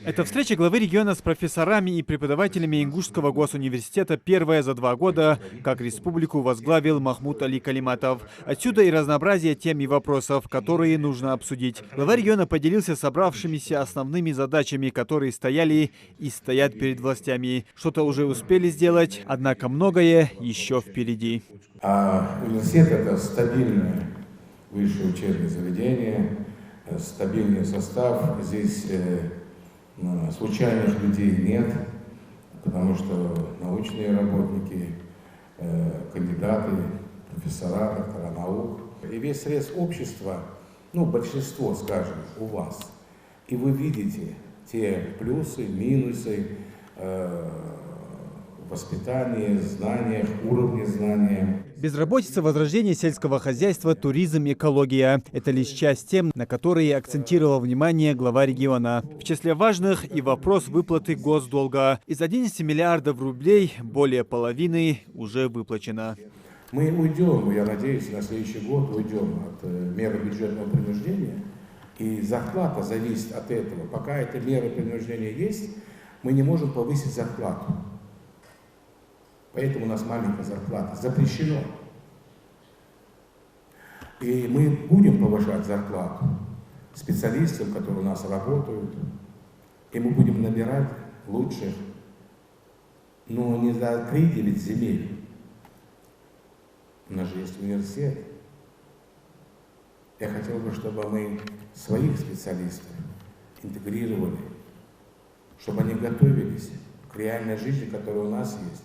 Это встреча главы региона с профессорами и преподавателями Ингушского госуниверситета первая за 2 года, как республику возглавил Махмуд Али Калиматов. Отсюда и разнообразие тем и вопросов, которые нужно обсудить. Глава региона поделился собравшимися основными задачами, которые стояли и стоят перед властями. Что-то уже успели сделать, однако многое еще впереди. Университет – это стабильное высшее учебное заведение, стабильный состав. Здесь случайных людей нет, потому что научные работники, кандидаты, профессора, доктора наук. И весь срез общества, большинство, скажем, у вас. И вы видите те плюсы, минусы, воспитание, знаниях, уровне знания. Безработица, возрождение сельского хозяйства, туризм, экология – это лишь часть тем, на которые акцентировал внимание глава региона. В числе важных и вопрос выплаты госдолга. Из 11 миллиардов рублей более половины уже выплачено. Мы уйдем, я надеюсь, на следующий год уйдем от меры бюджетного принуждения. И зарплата зависит от этого. Пока эта мера принуждения есть, мы не можем повысить зарплату. Поэтому у нас маленькая зарплата. Запрещено. И мы будем повышать зарплату специалистам, которые у нас работают. И мы будем набирать лучших, но не за 3-9 земель. У нас же есть университет. Я хотел бы, чтобы мы своих специалистов интегрировали, чтобы они готовились к реальной жизни, которая у нас есть.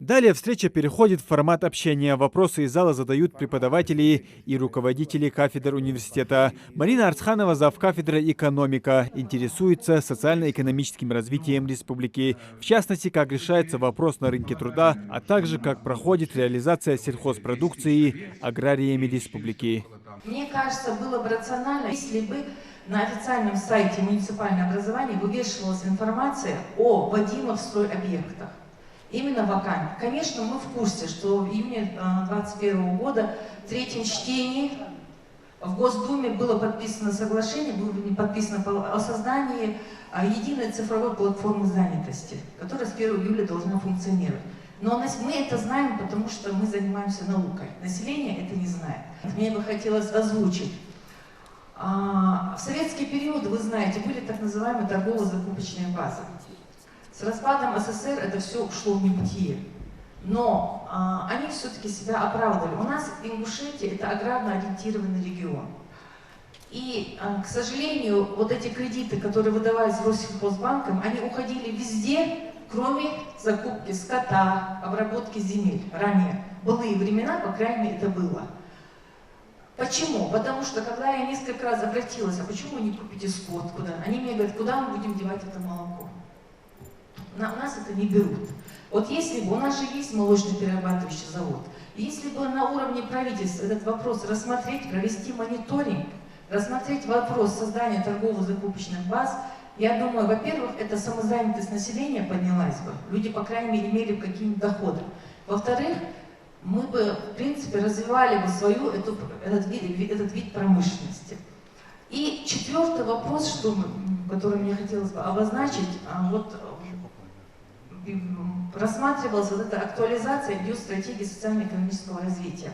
Далее встреча переходит в формат общения. Вопросы из зала задают преподаватели и руководители кафедр университета. Марина Арцханова, завкафедры экономика, интересуется социально-экономическим развитием республики. В частности, как решается вопрос на рынке труда, а также как проходит реализация сельхозпродукции аграриями республики. Мне кажется, было бы рационально, если бы на официальном сайте муниципального образования вывешивалась информация о вводимых стройобъектах. Именно вакансии. Конечно, мы в курсе, что в июне 2021 года в третьем чтении в Госдуме было подписано соглашение, было подписано о создании единой цифровой платформы занятости, которая с 1 июля должна функционировать. Но мы это знаем, потому что мы занимаемся наукой. Население это не знает. Мне бы хотелось озвучить. В советский период, вы знаете, были так называемые торгово-закупочные базы. С распадом СССР это все ушло в небытие. Но они все-таки себя оправдывали. У нас Ингушетия это аграрно ориентированный регион. И, к сожалению, вот эти кредиты, которые выдавались Россельхозбанком, они уходили везде, кроме закупки скота, обработки земель. Ранее, былые времена, по крайней мере, это было. Почему? Потому что, когда я несколько раз обратилась, а почему вы не купите скот, куда? Они мне говорят, куда мы будем девать это молоко? У нас это не берут. Вот если бы, у нас же есть молочно-перерабатывающий завод, если бы на уровне правительства этот вопрос рассмотреть, провести мониторинг, рассмотреть вопрос создания торгово-закупочных баз, я думаю, во-первых, это самозанятость населения поднялась бы, люди, по крайней мере, имели бы какие-нибудь доходы. Во-вторых, мы бы, в принципе, развивали бы этот вид промышленности. И четвертый вопрос, который мне хотелось бы обозначить, рассматривалась вот эта актуализация биостратегии социально-экономического развития.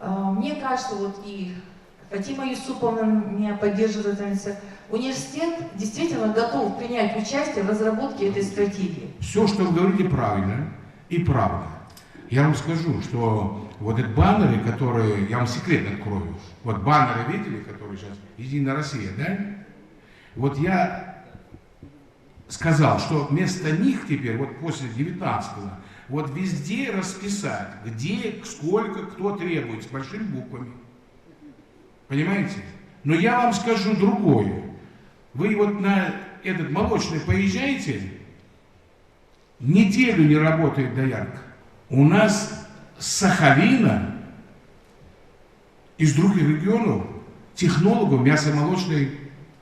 Мне кажется, вот и Фатима Юсуповна меня поддерживает, университет действительно готов принять участие в разработке этой стратегии. Все, что вы говорите, правильно и правда. Я вам скажу, что вот эти баннеры, которые, я вам секрет открою, вот баннеры видели, которые сейчас «Единая Россия», да? Вот я сказал, что вместо них теперь, вот после 19-го, вот везде расписать, где, сколько, кто требует, с большими буквами. Понимаете? Но я вам скажу другое. Вы вот на этот молочный поезжаете, неделю не работает доярка. У нас с Сахалина, из других регионов, технологов мясо-молочной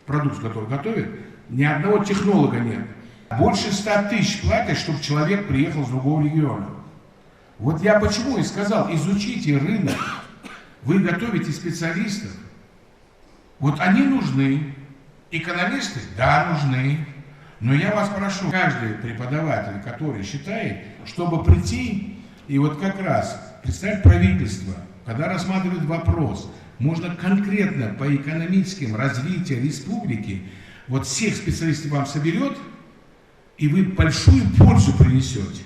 продукции, который готовят, ни одного технолога нет. Больше 100 тысяч платят, чтобы человек приехал с другого региона. Вот я почему и сказал, изучите рынок. Вы готовите специалистов. Вот они нужны. Экономисты? Да, нужны. Но я вас прошу, каждый преподаватель, который считает, чтобы прийти и вот как раз представить правительство, когда рассматривает вопрос, можно конкретно по экономическим развитию республики, вот всех специалистов вам соберет, и вы большую пользу принесете.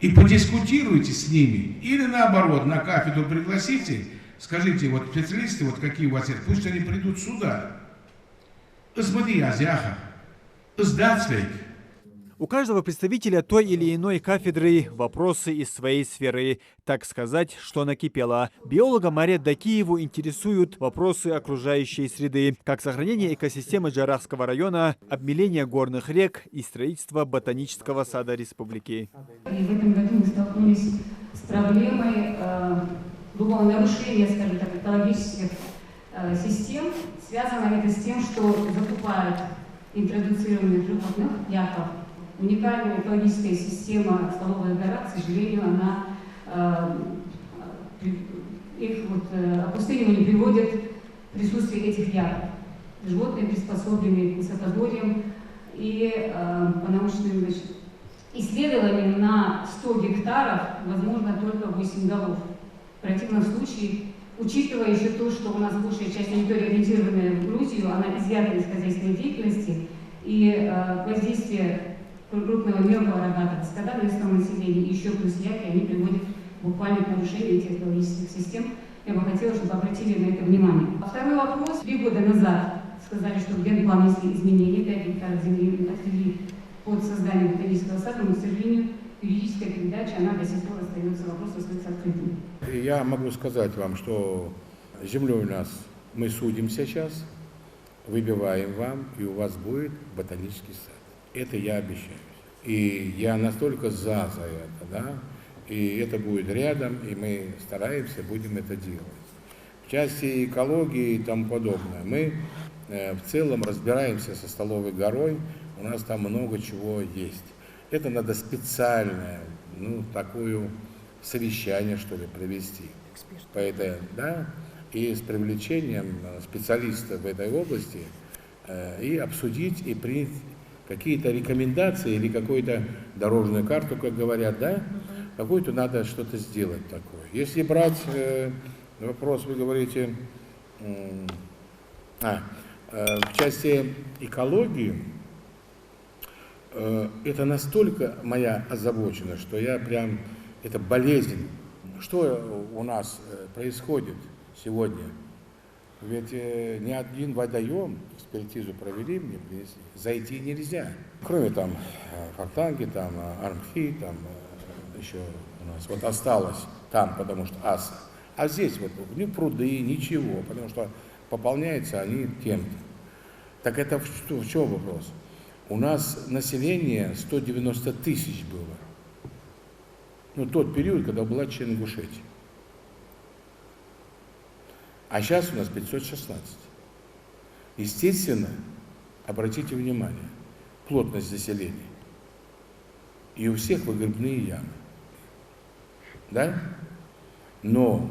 И подискутируйте с ними, или наоборот, на кафедру пригласите, скажите, вот специалисты, вот какие у вас есть, пусть они придут сюда. Смотри, Азяха, сдаться. У каждого представителя той или иной кафедры вопросы из своей сферы, так сказать, что накипело. Биолога Мария Дакиеву интересуют вопросы окружающей среды, как сохранение экосистемы Джарахского района, обмеление горных рек и строительство ботанического сада республики. И в этом году мы столкнулись с проблемой грубого нарушения, скажем так, экологических систем. Связано это с тем, что закупают интродуцированных животных, яков. Уникальная экологическая система «Столовая гора», к сожалению, она их опустынивание приводит к присутствию этих яков. Животные приспособлены к высокогорьям и по научным исследованиям на 100 гектаров возможно только 8 голов. В противном случае, учитывая еще то, что у нас большая часть территории, ориентированная в Грузию, она изъята из хозяйственной деятельности, и воздействие крупного мелкого рогатого скота местного населения и еще плюс яки, они приводят буквально к нарушению этих экологических систем. Я бы хотела, чтобы обратили на это внимание. Второй вопрос. 3 года назад сказали, что в генплан внесли изменения, 5 гектаров земли отвели под создание ботанического сада, но, к сожалению, юридическая передача, она до сих пор остается, вопрос остается открытым. Я могу сказать вам, что землей у нас мы судим сейчас, выбиваем вам, и у вас будет ботанический сад. Это я обещаю. И я настолько за это, да, и это будет рядом, и мы стараемся, будем это делать. В части экологии и тому подобное, мы в целом разбираемся со Столовой горой, у нас там много чего есть. Это надо специальное, такое совещание, что ли, провести. Поэтому, да, и с привлечением специалистов в этой области, и обсудить, и принять какие-то рекомендации или какую-то дорожную карту, как говорят, да, какую-то надо что-то сделать такое. Если брать вопрос, вы говорите, в части экологии, это настолько моя озабоченность, что я прям, это болезнь. Что у нас происходит сегодня? Ведь ни один водоем, экспертизу провели, мне принесли, зайти нельзя. Кроме там Фортанги, там Армхи, там еще у нас вот осталось там, потому что аса. А здесь вот ни пруды, ничего, потому что пополняются они тем-то. Так это в чем вопрос? У нас население 190 тысяч было. Тот период, когда была Ченгушетия. А сейчас у нас 516. Естественно, обратите внимание, плотность заселения. И у всех выгребные ямы. Да? Но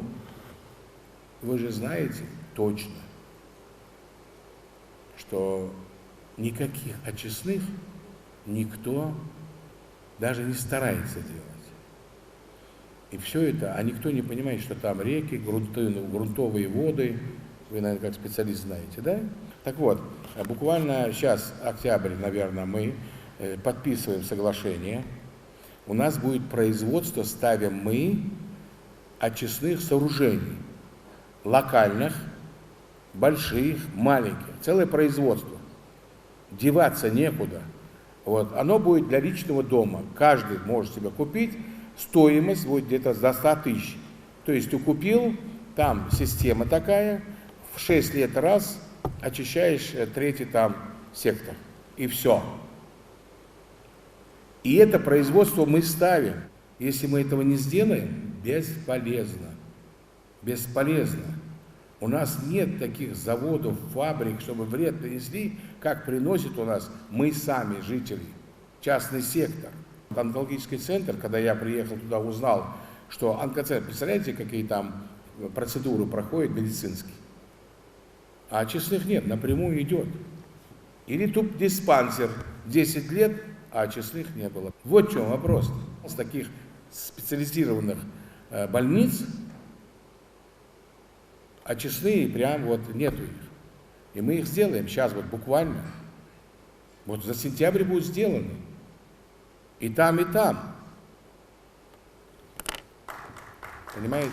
вы же знаете точно, что никаких очистных никто даже не старается делать. И все это, а никто не понимает, что там реки, грунтовые воды, вы, наверное, как специалист знаете, да? Так вот, буквально сейчас, октябрь, наверное, мы подписываем соглашение. У нас будет производство, ставим мы, очистных сооружений. Локальных, больших, маленьких. Целое производство. Деваться некуда. Вот. Оно будет для личного дома. Каждый может себе купить. Стоимость будет где-то за 100 тысяч. То есть ты купил, там система такая, в 6 лет раз очищаешь 3-й там сектор. И все. И это производство мы ставим. Если мы этого не сделаем, бесполезно. Бесполезно. У нас нет таких заводов, фабрик, чтобы вред принесли, как приносит у нас мы сами, жители, частный сектор. Онкологический центр, когда я приехал туда, узнал, что онкоцентр, представляете, какие там процедуры проходят медицинские? А очистных нет, напрямую идет. Или тубдиспансер 10 лет, а очистных не было. Вот в чем вопрос. С таких специализированных больниц очистные прям вот нету их. И мы их сделаем сейчас вот буквально. Вот за сентябрь будут сделаны. И там, и там. Понимаете?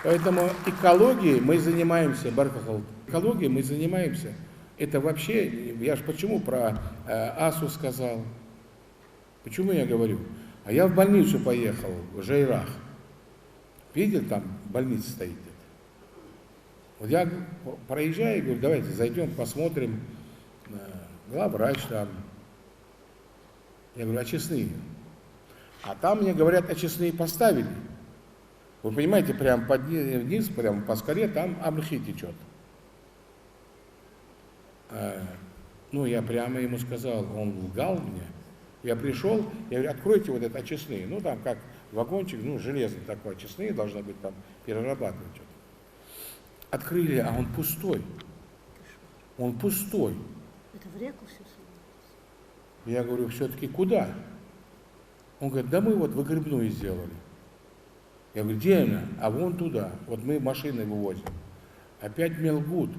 Поэтому экологией мы занимаемся, Баркахал, экологией мы занимаемся. Это вообще, я же почему про АСУ сказал? Почему я говорю? А я в больницу поехал, в Жайрах. Видел, там больница стоит. Вот я проезжаю и говорю, давайте зайдем, посмотрим. Главврач там. Я говорю, очистные. А там мне говорят, очистные поставили. Вы понимаете, прям вниз, прям по скале, там Амрхи течет. Ну, я прямо ему сказал, он лгал мне. Я пришел, я говорю, откройте вот это очистные. Ну, там как вагончик, ну, железный такой, очистные должны быть там, перерабатывать что-то. Открыли, а он пустой. Он пустой. Это в реку все? Я говорю, все-таки куда? Он говорит, да мы вот выгребную сделали. Я говорю, где она? А вон туда. Вот мы машиной вывозим. Опять мне лгут.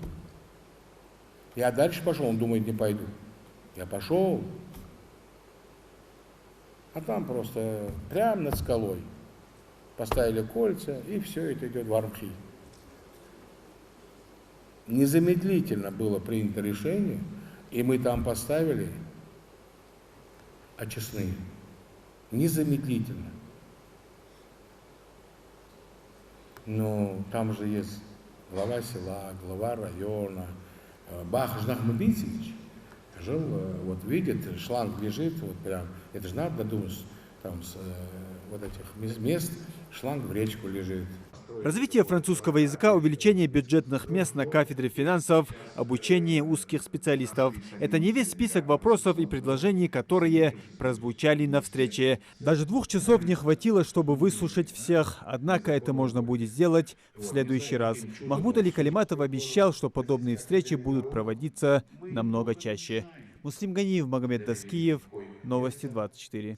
Я дальше пошел, он думает, не пойду. Я пошел. А там просто прямо над скалой поставили кольца, и все это идет в Армхи. Незамедлительно было принято решение, и мы там поставили очистные. Незамедлительно. Ну, там же есть глава села, глава района. Бах Жнахмадитович жил, вот видит, шланг лежит, вот прям, это же надо додумать, там с вот этих мест шланг в речку лежит. Развитие французского языка, увеличение бюджетных мест на кафедре финансов, обучение узких специалистов – это не весь список вопросов и предложений, которые прозвучали на встрече. Даже 2 часов не хватило, чтобы выслушать всех, однако это можно будет сделать в следующий раз. Махмуд Али Калиматов обещал, что подобные встречи будут проводиться намного чаще. Муслим Ганиев, Магомед Даскиев, Новости 24.